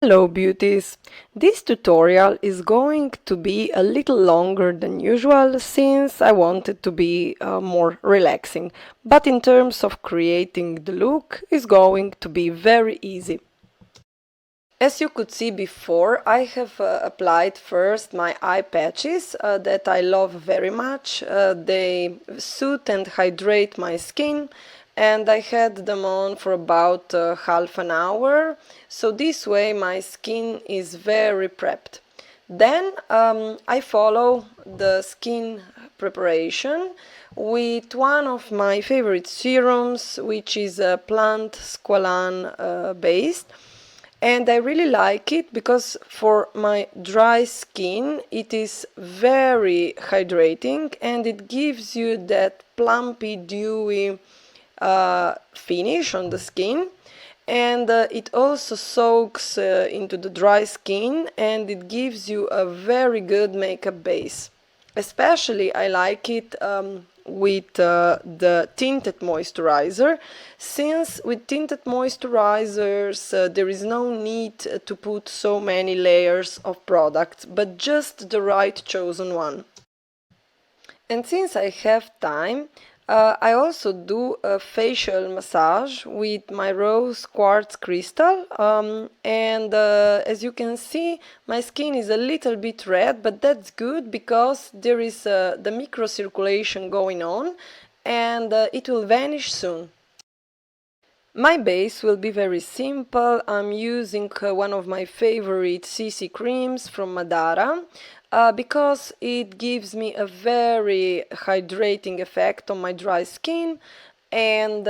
Hello beauties! This tutorial is going to be a little longer than usual since I want it to be more relaxing, but in terms of creating the look is going to be very easy. As you could see before, I have applied first my eye patches that I love very much. They soothe and hydrate my skin, and I had them on for about half an hour, so this way my skin is very prepped. Then I follow the skin preparation with one of my favorite serums, which is plant squalane based, and I really like it because for my dry skin it is very hydrating and it gives you that plumpy, dewy finish on the skin, and it also soaks into the dry skin and it gives you a very good makeup base. Especially I like it with the tinted moisturizer, since with tinted moisturizers there is no need to put so many layers of products, but just the right chosen one. And since I have time, I also do a facial massage with my rose quartz crystal, and as you can see my skin is a little bit red, but that's good because there is the microcirculation going on, and it will vanish soon. My base will be very simple. I'm using one of my favorite CC creams from Madara because it gives me a very hydrating effect on my dry skin, and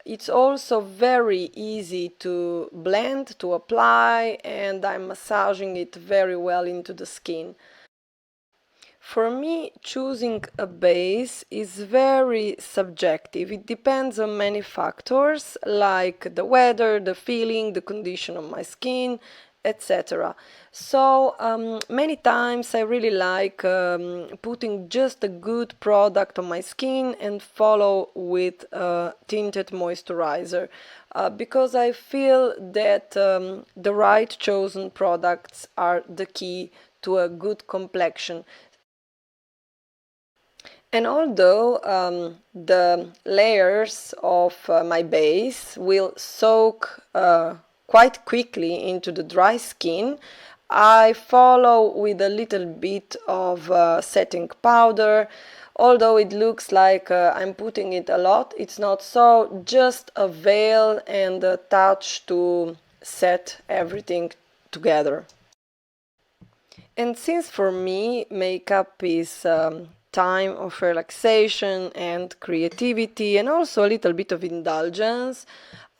it's also very easy to blend, to apply, and I'm massaging it very well into the skin. For me, choosing a base is very subjective. It depends on many factors like the weather, the feeling, the condition of my skin, etc. So many times I really like putting just a good product on my skin and follow with a tinted moisturizer because I feel that the right chosen products are the key to a good complexion. And although the layers of my base will soak quite quickly into the dry skin, I follow with a little bit of setting powder. Although it looks like I'm putting it a lot, it's not so, just a veil and a touch to set everything together. And since for me makeup is time of relaxation and creativity and also a little bit of indulgence,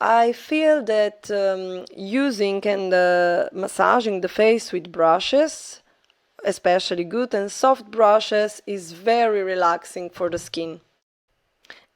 I feel that using and massaging the face with brushes, especially good and soft brushes, is very relaxing for the skin.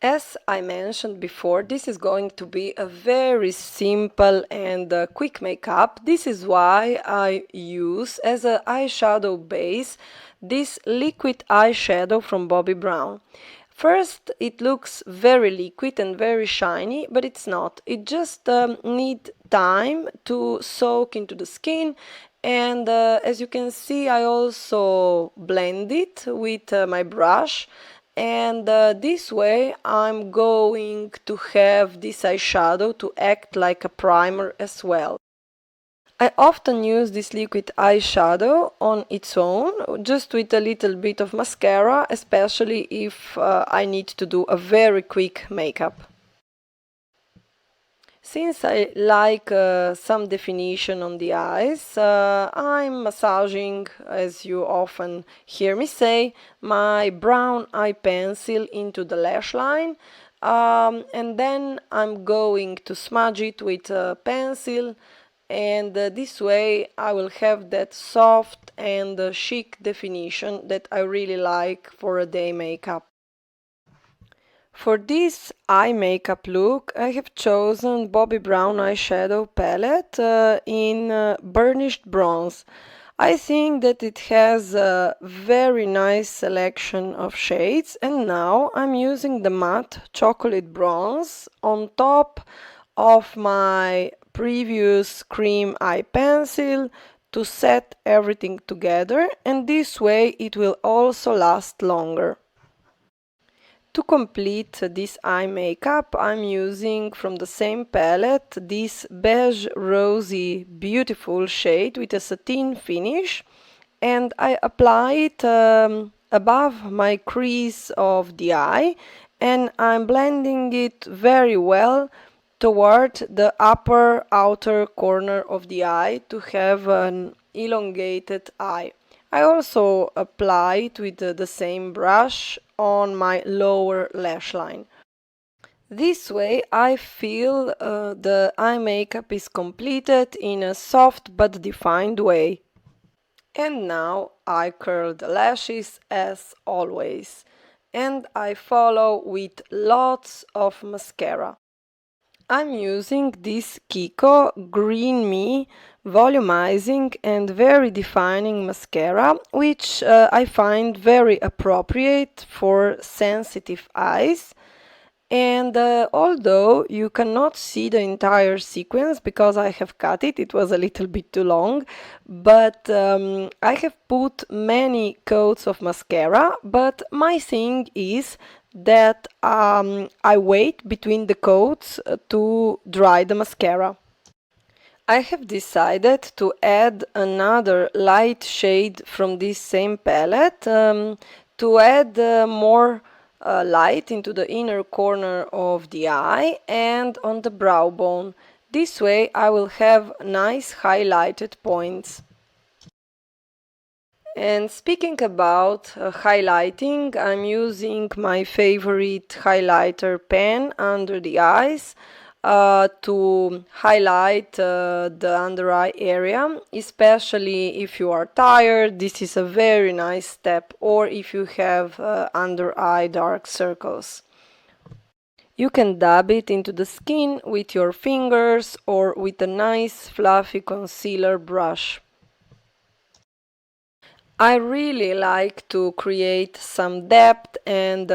As I mentioned before, this is going to be a very simple and quick makeup. This is why I use as an eyeshadow base this liquid eyeshadow from Bobbi Brown. First, it looks very liquid and very shiny, but it's not. It just needs time to soak into the skin, and as you can see, I also blend it with my brush, and this way I'm going to have this eyeshadow to act like a primer as well. I often use this liquid eyeshadow on its own, just with a little bit of mascara, especially if I need to do a very quick makeup. Since I like some definition on the eyes, I'm massaging, as you often hear me say, my brown eye pencil into the lash line, and then I'm going to smudge it with a pencil, and this way I will have that soft and chic definition that I really like for a day makeup. For this eye makeup look, I have chosen Bobbi Brown eyeshadow palette in burnished bronze. I think that it has a very nice selection of shades, and now I'm using the matte chocolate bronze on top of my previous cream eye pencil to set everything together, and this way it will also last longer. To complete this eye makeup, I'm using from the same palette this beige rosy beautiful shade with a satin finish, and I apply it above my crease of the eye, and I'm blending it very well toward the upper outer corner of the eye to have an elongated eye. I also apply it with the same brush on my lower lash line. This way I feel the eye makeup is completed in a soft but defined way. And now I curl the lashes as always, and I follow with lots of mascara. I'm using this Kiko Green Me volumizing and very defining mascara, which I find very appropriate for sensitive eyes. And although you cannot see the entire sequence because I have cut it, it was a little bit too long, but I have put many coats of mascara, but my thing is that I wait between the coats to dry the mascara. I have decided to add another light shade from this same palette to add more light into the inner corner of the eye and on the brow bone. This way I will have nice highlighted points. And speaking about highlighting, I'm using my favorite highlighter pen under the eyes to highlight the under eye area, especially if you are tired. This is a very nice step, or if you have under eye dark circles. You can dab it into the skin with your fingers or with a nice fluffy concealer brush. I really like to create some depth and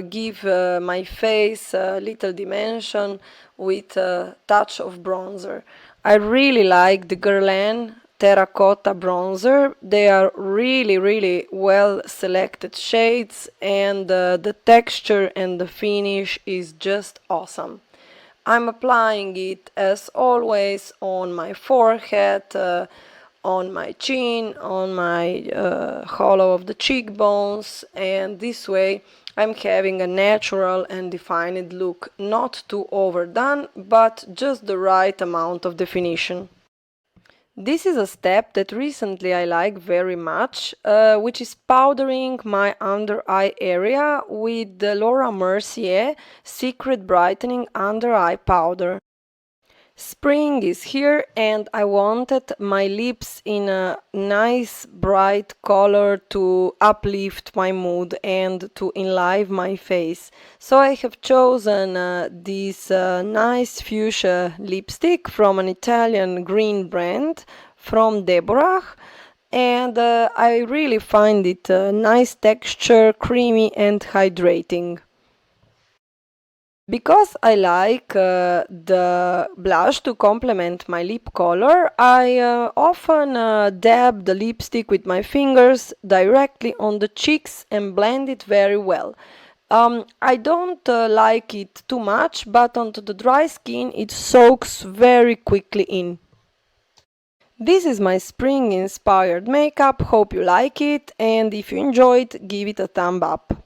give my face a little dimension with a touch of bronzer. I really like the Guerlain Terracotta Bronzer. They are really well selected shades, and the texture and the finish is just awesome. I'm applying it as always on my forehead, on my chin, on my hollow of the cheekbones, and this way I'm having a natural and defined look, not too overdone, but just the right amount of definition. This is a step that recently I like very much, which is powdering my under eye area with the Laura Mercier Secret Brightening Under Eye Powder. Spring is here and I wanted my lips in a nice bright color to uplift my mood and to enliven my face. So I have chosen this nice fuchsia lipstick from an Italian green brand from Deborah, and I really find it a nice texture, creamy and hydrating. Because I like the blush to complement my lip color, I often dab the lipstick with my fingers directly on the cheeks and blend it very well. I don't like it too much, but onto the dry skin it soaks very quickly in. This is my spring inspired makeup, hope you like it, and if you enjoyed, give it a thumb up.